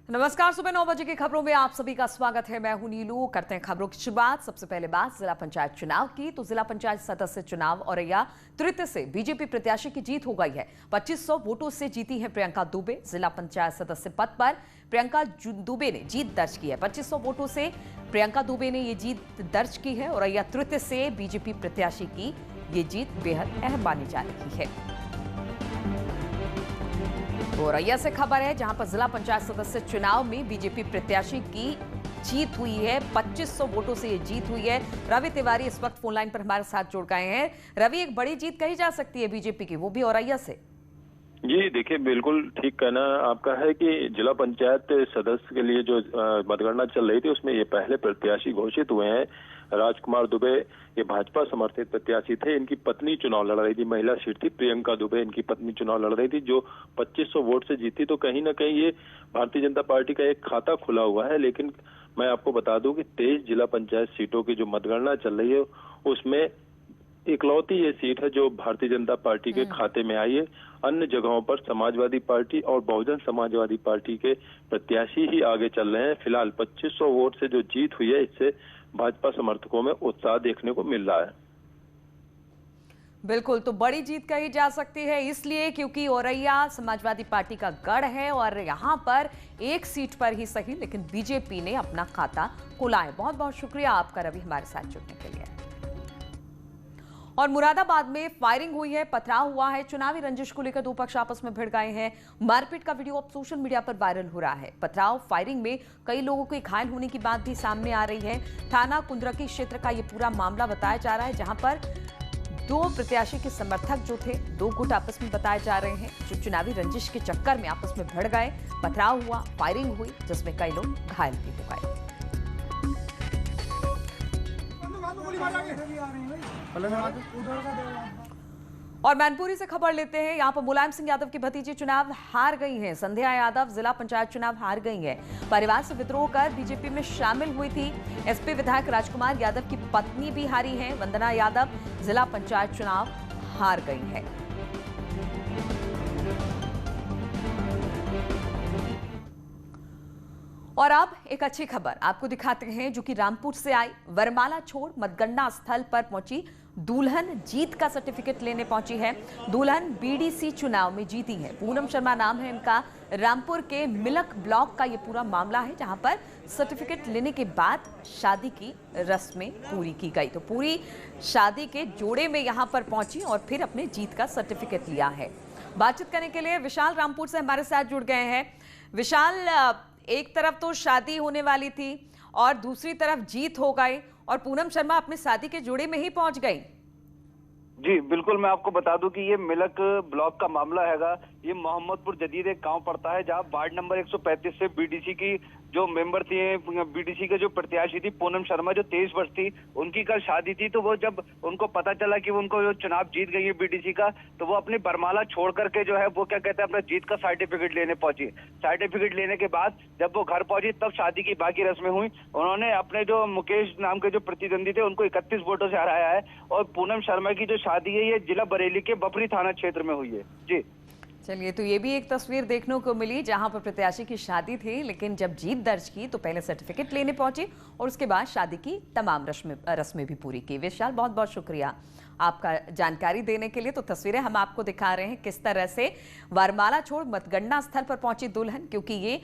नमस्कार। सुबह 9 बजे की खबरों में आप सभी का स्वागत है। मैं हूं नीलू। करते हैं खबरों की शुरुआत। सबसे पहले बात जिला पंचायत चुनाव की, तो जिला पंचायत सदस्य चुनाव औरैया तृतीय से बीजेपी प्रत्याशी की जीत हो गई है। 2500 वोटों से जीती है प्रियंका दुबे। जिला पंचायत सदस्य पद पर प्रियंका दुबे ने जीत दर्ज की है। 2500 वोटों से प्रियंका दुबे ने ये जीत दर्ज की है। औरैया तृतीय से बीजेपी प्रत्याशी की ये जीत बेहद अहम मानी जा रही है। औरैया से खबर है, जहां पर जिला पंचायत सदस्य चुनाव में बीजेपी प्रत्याशी की जीत हुई है। 2500 वोटों से ये जीत हुई है। रवि तिवारी इस वक्त फोन लाइन पर हमारे साथ जुड़ गए हैं। रवि, एक बड़ी जीत कही जा सकती है बीजेपी की, वो भी औरैया से। जी देखिए, बिल्कुल ठीक कहना आपका है कि जिला पंचायत सदस्य के लिए जो मतगणना चल रही थी उसमें ये पहले प्रत्याशी घोषित हुए हैं। राजकुमार दुबे ये भाजपा समर्थित प्रत्याशी थे। इनकी पत्नी चुनाव लड़ रही थी, महिला सीट थी। प्रियंका दुबे इनकी पत्नी चुनाव लड़ रही थी, जो 2500 वोट से जीती। तो कहीं ना कहीं ये भारतीय जनता पार्टी का एक खाता खुला हुआ है। लेकिन मैं आपको बता दूं कि 23 जिला पंचायत सीटों की जो मतगणना चल रही है उसमें इकलौती ये सीट है जो भारतीय जनता पार्टी के खाते में आई है। अन्य जगहों पर समाजवादी पार्टी और बहुजन समाजवादी पार्टी के प्रत्याशी ही आगे चल रहे हैं। फिलहाल 2500 वोट से जो जीत हुई है, इससे भाजपा समर्थकों में उत्साह देखने को मिल रहा है। बिल्कुल, तो बड़ी जीत कही जा सकती है इसलिए क्योंकि औरैया समाजवादी पार्टी का गढ़ है और यहां पर एक सीट पर ही सही लेकिन बीजेपी ने अपना खाता खोला है। बहुत बहुत शुक्रिया आपका रवि, हमारे साथ जुड़ने के लिए। और मुरादाबाद में फायरिंग हुई है, पथराव हुआ है। चुनावी रंजिश को लेकर दो पक्ष आपस में भिड़ गए हैं। मारपीट का वीडियो अब सोशल मीडिया पर वायरल हो रहा है। पथराव फायरिंग में कई लोगों के घायल होने की बात भी सामने आ रही है। थाना कुंद्रकी क्षेत्र का यह पूरा मामला बताया जा रहा है, जहां पर दो प्रत्याशी के समर्थक जो थे, दो गुट आपस में बताए जा रहे हैं, जो चुनावी रंजिश के चक्कर में आपस में भिड़ गए। पथराव हुआ, फायरिंग हुई, जिसमें कई लोग घायल भी हो गए। और मैनपुरी से खबर लेते हैं। यहां पर मुलायम सिंह यादव की भतीजी चुनाव हार गई हैं। संध्या यादव जिला पंचायत चुनाव हार गई है। परिवार से विद्रोह कर बीजेपी में शामिल हुई थी। एसपी विधायक राजकुमार यादव की पत्नी भी हारी हैं। वंदना यादव जिला पंचायत चुनाव हार गई है। और अब एक अच्छी खबर आपको दिखाते हैं, जो कि रामपुर से आई। वरमाला छोड़ मतगणना स्थल पर पहुंची दुल्हन जीत का सर्टिफिकेट लेने पहुंची है। दुल्हन बीडीसी चुनाव में जीती है। पूनम शर्मा नाम है इनका। रामपुर के मिलक ब्लॉक का ये पूरा मामला है, जहां पर सर्टिफिकेट लेने के बाद शादी की रस्में पूरी की गई। तो पूरी शादी के जोड़े में यहां पर पहुंची और फिर अपने जीत का सर्टिफिकेट लिया है। बातचीत करने के लिए विशाल रामपुर से हमारे साथ जुड़ गए हैं। विशाल, एक तरफ तो शादी होने वाली थी और दूसरी तरफ जीत हो गई और पूनम शर्मा अपने शादी के जोड़े में ही पहुंच गई। जी बिल्कुल, मैं आपको बता दूं कि ये मिलक ब्लॉक का मामला हैगा। ये मोहम्मदपुर जदीद एक गांव पड़ता है, जहां वार्ड नंबर 135 से बीडीसी की जो मेंबर थी, बीडीसी के जो प्रत्याशी थी पूनम शर्मा, जो 23 वर्ष थी, उनकी कल शादी थी। तो वो जब उनको पता चला कि उनको जो चुनाव जीत गई है बीडीसी का, तो वो अपनी बरमाला छोड़ करके जो है वो क्या कहते हैं अपना जीत का सर्टिफिकेट लेने पहुंची। सर्टिफिकेट लेने के बाद जब वो घर पहुंची, तब शादी की बाकी रस्में हुई। उन्होंने अपने जो मुकेश नाम के जो प्रतिद्वंदी थे उनको 31 वोटों से हराया है। और पूनम शर्मा की जो शादी है ये जिला बरेली के बपरी थाना क्षेत्र में हुई है। जी चलिए, तो ये भी एक तस्वीर देखने को मिली, जहां पर प्रत्याशी की शादी थी, लेकिन जब जीत दर्ज की तो पहले सर्टिफिकेट लेने पहुंची और उसके बाद शादी की तमाम रस्में भी पूरी की। विशाल, बहुत बहुत शुक्रिया आपका जानकारी देने के लिए। तो तस्वीरें हम आपको दिखा रहे हैं किस तरह से वरमाला छोड़ मतगणना स्थल पर पहुंची दुल्हन, क्योंकि ये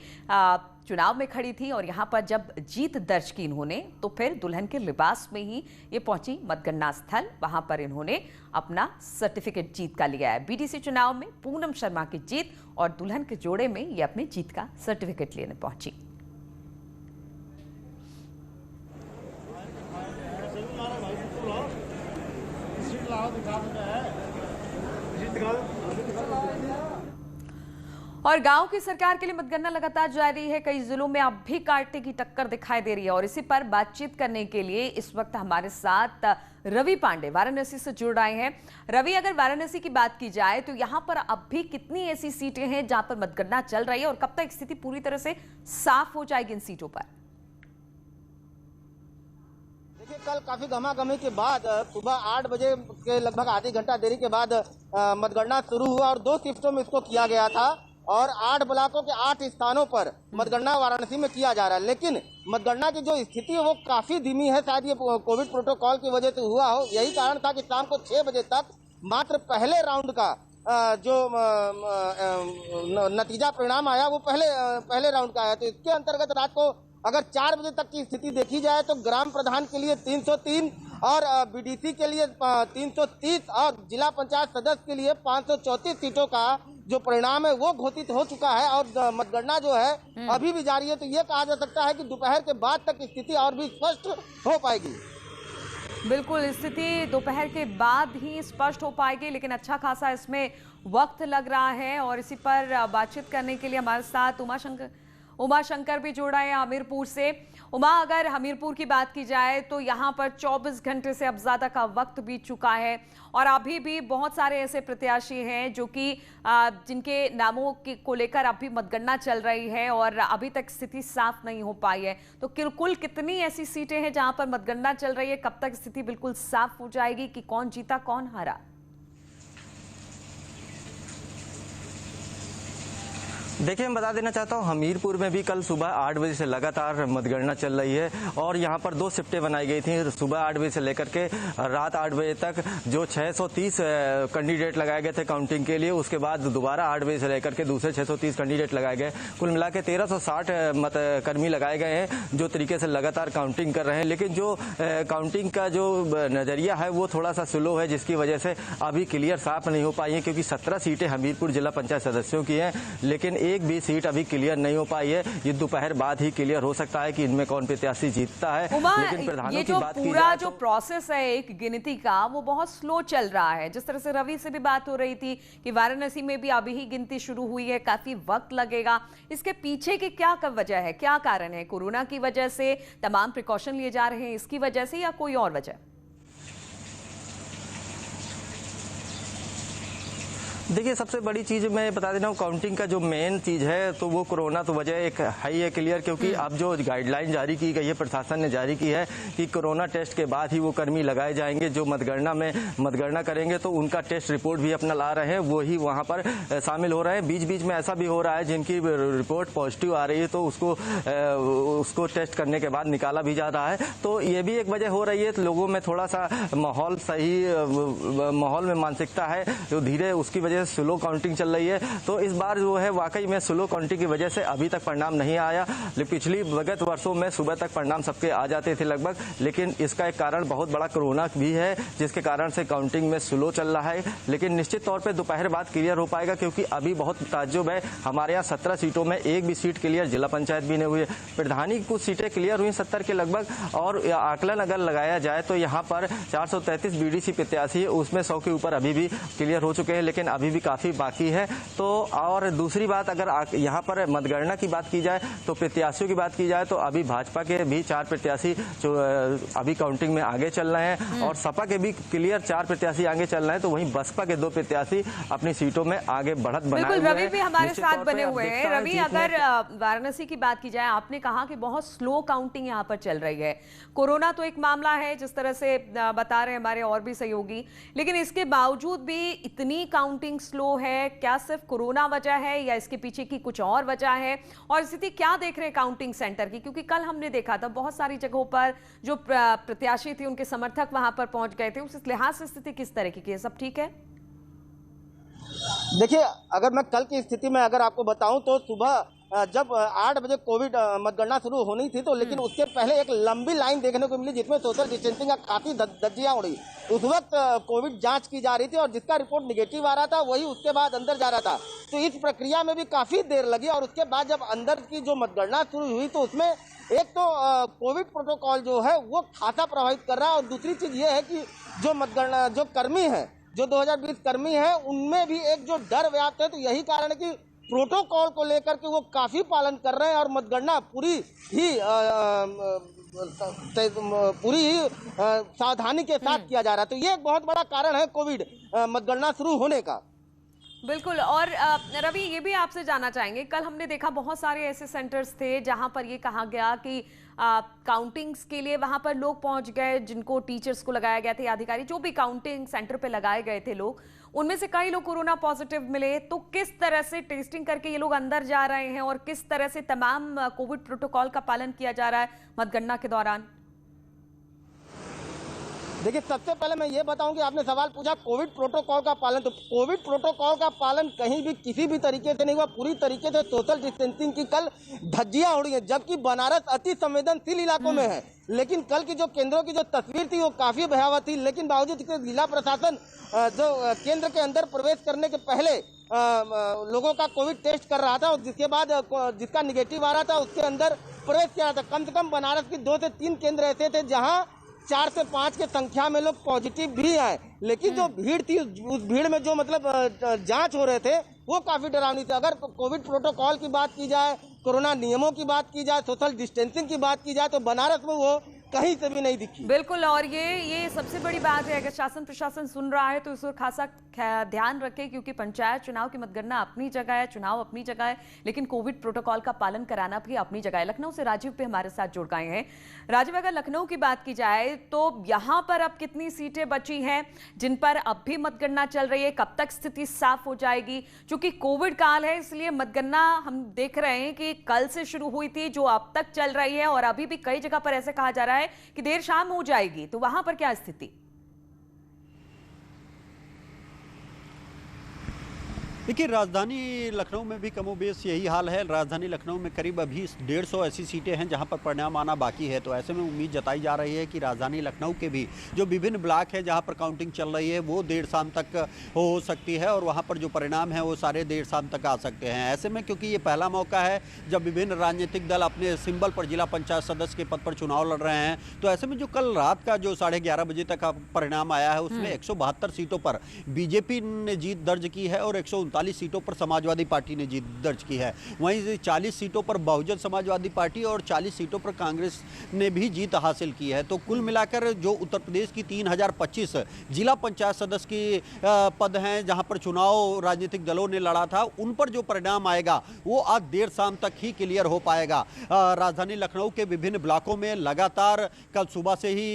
चुनाव में खड़ी थी और यहाँ पर जब जीत दर्ज की इन्होंने, तो फिर दुल्हन के लिबास में ही ये पहुंची मतगणना स्थल। वहां पर इन्होंने अपना सर्टिफिकेट जीत का लिया है। बीडीसी चुनाव में पूनम शर्मा की जीत और दुल्हन के जोड़े में ये अपनी जीत का सर्टिफिकेट लेने पहुंची। और गांव की सरकार के लिए मतगणना लगातार जारी है। कई जिलों में अब भी कांटे की टक्कर दिखाई दे रही है और इसी पर बातचीत करने के लिए इस वक्त हमारे साथ रवि पांडे वाराणसी से जुड़ आए हैं। रवि, अगर वाराणसी की बात की जाए तो यहां पर अब भी कितनी ऐसी सीटें हैं जहां पर मतगणना चल रही है और कब तक स्थिति पूरी तरह से साफ हो जाएगी इन सीटों पर? देखिए, कल काफी गहमागहमी के बाद सुबह 8 बजे के लगभग आधी घंटा देरी के बाद मतगणना शुरू हुआ और 2 शिफ्टों में इसको किया गया था। और 8 ब्लॉकों के 8 स्थानों पर मतगणना वाराणसी में किया जा रहा है। लेकिन मतगणना की जो स्थिति है वो काफी धीमी है। शायद ये कोविड प्रोटोकॉल की वजह से हुआ हो। यही कारण था कि शाम को 6 बजे तक मात्र पहले राउंड का जो नतीजा परिणाम आया वो पहले राउंड का आया। तो इसके अंतर्गत रात को अगर 4 बजे तक की स्थिति देखी जाए तो ग्राम प्रधान के लिए 303 और बीडीसी के लिए 330 और जिला पंचायत सदस्य के लिए 534 सीटों का जो परिणाम है वो घोषित हो चुका है और मतगणना जो है अभी भी जारी है। तो ये कहा जा सकता है कि दोपहर के बाद तक स्थिति और भी स्पष्ट हो पाएगी। बिल्कुल, स्थिति दोपहर के बाद ही स्पष्ट हो पाएगी, लेकिन अच्छा खासा इसमें वक्त लग रहा है। और इसी पर बातचीत करने के लिए हमारे साथ उमा शंकर भी जुड़ा है हमीरपुर से। उमा, अगर हमीरपुर की बात की जाए तो यहाँ पर 24 घंटे से अब ज़्यादा का वक्त बीत चुका है और अभी भी बहुत सारे ऐसे प्रत्याशी हैं जो कि जिनके नामों को लेकर अभी मतगणना चल रही है और अभी तक स्थिति साफ नहीं हो पाई है। तो कुल कितनी ऐसी सीटें हैं जहाँ पर मतगणना चल रही है? कब तक स्थिति बिल्कुल साफ हो जाएगी कि कौन जीता कौन हारा? देखिए, मैं बता देना चाहता हूँ, हमीरपुर में भी कल सुबह 8 बजे से लगातार मतगणना चल रही है और यहाँ पर 2 शिफ्टें बनाई गई थी। सुबह 8 बजे से लेकर के रात 8 बजे तक जो 630 कैंडिडेट लगाए गए थे काउंटिंग के लिए, उसके बाद दोबारा 8 बजे से लेकर के दूसरे 630 कैंडिडेट लगाए गए। कुल मिला के 1360 मतकर्मी लगाए गए हैं जो तरीके से लगातार काउंटिंग कर रहे हैं। लेकिन जो काउंटिंग का जो नज़रिया है वो थोड़ा सा स्लो है, जिसकी वजह से अभी क्लियर साफ नहीं हो पाई है, क्योंकि 17 सीटें हमीरपुर जिला पंचायत सदस्यों की हैं, लेकिन एक भी सीट अभी क्लियर नहीं हो पाई है। ये दोपहर बाद ही क्लियर हो सकता है कि इनमें कौन प्रत्याशी जीतता है। लेकिन प्रधानों ये की जो बात की पूरा जाए जो प्रोसेस है एक गिनती का, वो बहुत स्लो चल रहा है। जिस तरह से रवि से भी बात हो रही थी कि वाराणसी में भी अभी ही गिनती शुरू हुई है, काफी वक्त लगेगा। इसके पीछे की क्या वजह है, क्या कारण है? कोरोना की वजह से तमाम प्रिकॉशन लिए जा रहे हैं इसकी वजह से, या कोई और वजह? देखिए, सबसे बड़ी चीज मैं बता देना हूँ, काउंटिंग का जो मेन चीज है तो वो कोरोना तो वजह एक है ही है क्लियर, क्योंकि अब जो गाइडलाइन जारी की गई है, प्रशासन ने जारी की है कि कोरोना टेस्ट के बाद ही वो कर्मी लगाए जाएंगे जो मतगणना में मतगणना करेंगे। तो उनका टेस्ट रिपोर्ट भी अपना ला रहे हैं, वो ही वहाँ पर शामिल हो रहे हैं। बीच बीच में ऐसा भी हो रहा है जिनकी रिपोर्ट पॉजिटिव आ रही है तो उसको टेस्ट करने के बाद निकाला भी जा रहा है। तो ये भी एक वजह हो रही है। तो लोगों में थोड़ा सा माहौल में मानसिकता है जो धीरे, उसकी वजह स्लो काउंटिंग चल रही है। तो इस बार जो है वाकई में स्लो काउंटिंग की वजह से अभी तक परिणाम नहीं आया। पिछली विगत वर्षों में सुबह तक परिणाम सबके आ जाते थे लगभग, लेकिन इसका एक कारण बहुत बड़ा कोरोना भी है, जिसके कारण से काउंटिंग में स्लो चल रहा है। लेकिन निश्चित तौर पर दोपहर बाद क्लियर हो पाएगा, क्योंकि अभी बहुत ताज्जुब है, हमारे यहाँ 17 सीटों में एक भी सीट क्लियर जिला पंचायत भी नहीं हुई है। प्रधानी की कुछ सीटें क्लियर हुई 70 के लगभग, और आकलन अगर लगाया जाए तो यहाँ पर 433 बीडीसी प्रत्याशी है, उसमें 100 के ऊपर अभी भी क्लियर हो चुके हैं, लेकिन अभी भी काफी बाकी है। तो और दूसरी बात, अगर यहाँ पर मतगणना की बात की जाए तो प्रत्याशियों की बात की जाए तो अभी भाजपा के भी 4 प्रत्याशी जो अभी काउंटिंग में आगे चल रहे हैं और सपा के भी क्लियर 4 प्रत्याशी आगे चल रहे हैं। तो वहीं बसपा के 2 प्रत्याशी अपनी सीटों में आगे बढ़त बनाए हुए हैं। रवि भी हमारे साथ बने हुए हैं। रवि, अगर वाराणसी की बात की जाए, आपने कहा कि बहुत स्लो काउंटिंग यहाँ पर चल रही है। कोरोना तो एक मामला है जिस तरह से बता रहे हैं हमारे और भी सहयोगी, लेकिन इसके बावजूद भी इतनी काउंटिंग स्लो है। क्या सिर्फ कोरोना वजह है या इसके पीछे की कुछ और वजह है? और स्थिति क्या देख रहे हैं काउंटिंग सेंटर की? क्योंकि कल हमने देखा था बहुत सारी जगहों पर जो प्रत्याशी थे उनके समर्थक वहां पर पहुंच गए थे। उस लिहाज से स्थिति किस तरह की है? सब ठीक है? देखिए, अगर मैं कल की स्थिति में अगर आपको बताऊं तो सुबह जब 8 बजे कोविड मतगणना शुरू होनी थी तो, लेकिन उसके पहले एक लंबी लाइन देखने को मिली जिसमें सोशल डिस्टेंसिंग का काफी धज्जियां उड़ी। उस वक्त कोविड जांच की जा रही थी और जिसका रिपोर्ट निगेटिव आ रहा था वही उसके बाद अंदर जा रहा था। तो इस प्रक्रिया में भी काफी देर लगी और उसके बाद जब अंदर की जो मतगणना शुरू हुई तो उसमें एक तो कोविड प्रोटोकॉल जो है वो खासा प्रभावित कर रहा है, और दूसरी चीज ये है कि जो मतगणना जो कर्मी है, जो 2020 कर्मी है, उनमें भी एक जो डर व्याप्त है। तो यही कारण है कि प्रोटोकॉल को लेकर के वो काफी पालन कर रहे हैं और मतगणना पूरी ही सावधानी के साथ किया जा रहा है। तो ये एक बहुत बड़ा कारण है कोविड मतगणना शुरू होने का। बिल्कुल। और रवि, ये भी आपसे जानना चाहेंगे, कल हमने देखा बहुत सारे ऐसे सेंटर्स थे जहां पर ये कहा गया कि काउंटिंग्स के लिए वहां पर लोग पहुंच गए, जिनको टीचर्स को लगाया गया था, अधिकारी जो भी काउंटिंग सेंटर पे लगाए गए थे लोग, उनमें से कई लोग कोरोना पॉजिटिव मिले, तो किस तरह से टेस्टिंग करके ये लोग अंदर जा रहे हैं और किस तरह से तमाम कोविड प्रोटोकॉल का पालन किया जा रहा है मतगणना के दौरान? देखिए, सबसे पहले मैं ये बताऊं कि आपने सवाल पूछा कोविड प्रोटोकॉल का पालन, तो कोविड प्रोटोकॉल का पालन कहीं भी किसी भी तरीके से नहीं हुआ। पूरी तरीके से सोशल डिस्टेंसिंग की कल धज्जियां उड़ी हैं, जबकि बनारस अति संवेदनशील इलाकों में है। लेकिन कल की जो केंद्रों की जो तस्वीर थी वो काफी भयावह थी। लेकिन बावजूद इसके जिला प्रशासन जो केंद्र के अंदर प्रवेश करने के पहले लोगों का कोविड टेस्ट कर रहा था और जिसके बाद जिसका निगेटिव आ रहा था उसके अंदर प्रवेश किया था। कम से कम बनारस की 2 से 3 केंद्र ऐसे थे जहाँ 4 से 5 की संख्या में लोग पॉजिटिव भी आए। लेकिन जो भीड़ थी उस भीड़ में जो मतलब जांच हो रहे थे वो काफी डरावनी थी। अगर कोविड प्रोटोकॉल की बात की जाए, कोरोना नियमों की बात की जाए, सोशल डिस्टेंसिंग की बात की जाए तो बनारस में वो कहीं से भी नहीं दिखी। बिल्कुल, और ये सबसे बड़ी बात है। अगर शासन प्रशासन सुन रहा है तो इस पर खासा ध्यान रखे, क्योंकि पंचायत चुनाव की मतगणना अपनी जगह है, चुनाव अपनी जगह है, लेकिन कोविड प्रोटोकॉल का पालन कराना भी अपनी जगह है। लखनऊ से राजीव पे हमारे साथ जुड़ गए हैं। राजीव, अगर लखनऊ की बात की जाए तो यहाँ पर अब कितनी सीटें बची हैं जिन पर अब भी मतगणना चल रही है? कब तक स्थिति साफ हो जाएगी? क्योंकि कोविड काल है, इसलिए मतगणना हम देख रहे हैं कि कल से शुरू हुई थी, जो अब तक चल रही है, और अभी भी कई जगह पर ऐसे कहा जा रहा है कि देर शाम हो जाएगी, तो वहां पर क्या स्थिति? देखिए, राजधानी लखनऊ में भी कमोबेश यही हाल है। राजधानी लखनऊ में करीब अभी 150 ऐसी सीटें हैं जहां पर परिणाम आना बाकी है। तो ऐसे में उम्मीद जताई जा रही है कि राजधानी लखनऊ के भी जो विभिन्न ब्लॉक है जहां पर काउंटिंग चल रही है वो देर शाम तक हो सकती है और वहां पर जो परिणाम है वो सारे देर शाम तक आ सकते हैं। ऐसे में क्योंकि ये पहला मौका है जब विभिन्न राजनीतिक दल अपने सिंबल पर जिला पंचायत सदस्य के पद पर चुनाव लड़ रहे हैं, तो ऐसे में जो कल रात का जो 11:30 बजे तक का परिणाम आया है उसमें 172 सीटों पर बीजेपी ने जीत दर्ज की है और 139 सीटों पर समाजवादी पार्टी ने जीत दर्ज की है। वहीं 40 सीटों पर बहुजन समाजवादी पार्टी और 40 सीटों पर कांग्रेस ने भी जीत हासिल की है। तो कुल मिलाकर जो उत्तर प्रदेश की 3025 जिला पंचायत सदस्य की पद हैं जहां पर चुनाव राजनीतिक दलों ने लड़ा था, उन पर जो परिणाम आएगा वो आज देर शाम तक ही क्लियर हो पाएगा। राजधानी लखनऊ के विभिन्न ब्लॉकों में लगातार कल सुबह से ही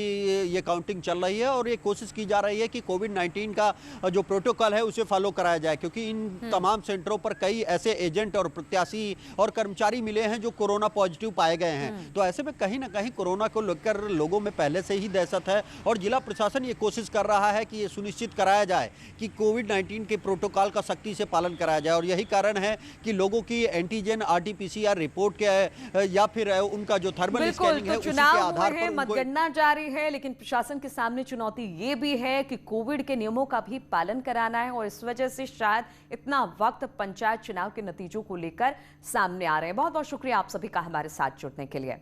ये काउंटिंग चल रही है और ये कोशिश की जा रही है कि कोविड-19 का जो प्रोटोकॉल है उसे फॉलो कराया जाए, क्योंकि इन तमाम सेंटरों पर कई ऐसे एजेंट और प्रत्याशी और कर्मचारी मिले हैं जो कोरोना पॉजिटिव पाए गए हैं। तो ऐसे में कहीं ना कहीं कोरोना को लेकर लोगों में पहले से ही दहशत है और जिला प्रशासन ये कोशिश कर रहा है कि ये सुनिश्चित कराया जाए कि कोविड-19 के प्रोटोकॉल का सख्ती से पालन कराया जाए। और यही कारण है कि लोगों की एंटीजन RT-PCR रिपोर्ट के या फिर उनका जो थर्मल स्कैनिंग है उसी के आधार पर मतगणना जारी है, लेकिन प्रशासन के सामने चुनौती ये भी है कि कोविड के नियमों का भी पालन कराना है और इस वजह से शायद इतना वक्त पंचायत चुनाव के नतीजों को लेकर सामने आ रहे हैं। बहुत बहुत शुक्रिया आप सभी का हमारे साथ जुड़ने के लिए।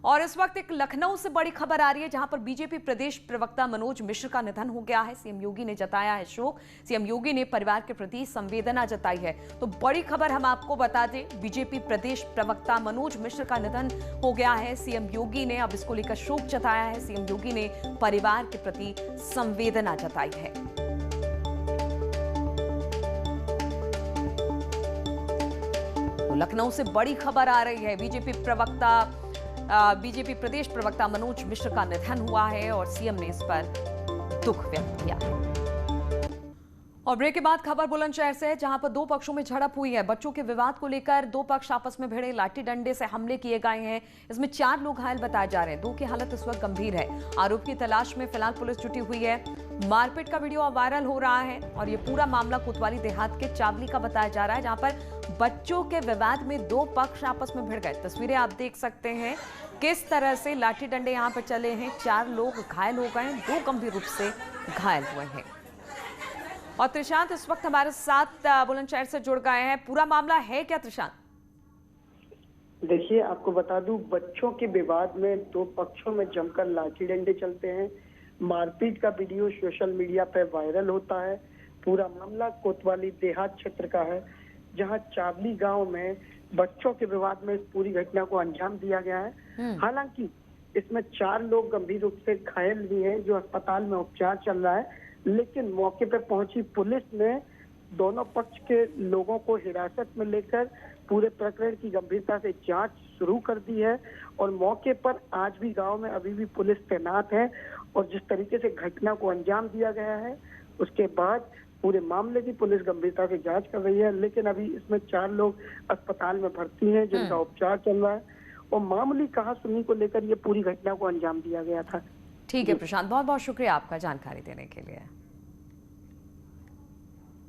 और इस वक्त एक लखनऊ से बड़ी खबर आ रही है, जहां पर बीजेपी प्रदेश प्रवक्ता मनोज मिश्र का निधन हो गया है। सीएम योगी ने जताया है शोक। सीएम योगी ने परिवार के प्रति संवेदना जताई है। तो बड़ी खबर हम आपको बता दें, बीजेपी प्रदेश प्रवक्ता मनोज मिश्र का निधन हो गया है। सीएम योगी ने अब इसको लेकर शोक जताया है। सीएम योगी ने परिवार के प्रति संवेदना जताई है। लखनऊ से बड़ी खबर आ रही है, बीजेपी प्रदेश प्रवक्ता मनोज मिश्र का निधन हुआ है और सीएम ने इस पर दुख व्यक्त किया है। और ब्रेक के बाद खबर बुलंदशहर से है, जहां पर 2 पक्षों में झड़प हुई है। बच्चों के विवाद को लेकर 2 पक्ष आपस में भिड़े, लाठी डंडे से हमले किए गए हैं। इसमें 4 लोग घायल बताए जा रहे हैं। 2 की हालत इस वक्त गंभीर है। आरोप की तलाश में फिलहाल पुलिस जुटी हुई है। मारपीट का वीडियो वायरल हो रहा है और ये पूरा मामला कोतवाली देहात के चावली का बताया जा रहा है, जहां पर बच्चों के विवाद में 2 पक्ष आपस में भिड़ गए। तस्वीरें आप देख सकते हैं किस तरह से लाठी डंडे यहां पर चले हैं। 4 लोग घायल हो गए, 2 गंभीर रूप से घायल हुए हैं। और त्रिशांत इस वक्त हमारे साथ बुलंदशहर से जुड़ गए हैं। पूरा मामला है क्या त्रिशांत? देखिए, आपको बता दूं, बच्चों के विवाद में 2 पक्षों में जमकर लाठी डंडे चलते हैं। मारपीट का वीडियो सोशल मीडिया पर वायरल होता है। पूरा मामला कोतवाली देहात क्षेत्र का है, जहां चावली गांव में बच्चों के विवाद में इस पूरी घटना को अंजाम दिया गया है। हालांकि इसमें 4 लोग गंभीर रूप से घायल भी हैं, जो अस्पताल में उपचार चल रहा है। लेकिन मौके पर पहुंची पुलिस ने दोनों पक्ष के लोगों को हिरासत में लेकर पूरे प्रकरण की गंभीरता से जांच शुरू कर दी है और मौके पर आज भी गांव में अभी भी पुलिस तैनात है। और जिस तरीके से घटना को अंजाम दिया गया है, उसके बाद पूरे मामले की पुलिस गंभीरता से जांच कर रही है, लेकिन अभी इसमें 4 लोग अस्पताल में भर्ती हैं जिनका उपचार चल रहा है और मामूली कहासुनी को लेकर ये पूरी घटना को अंजाम दिया गया था। ठीक है प्रशांत, बहुत बहुत शुक्रिया आपका जानकारी देने के लिए।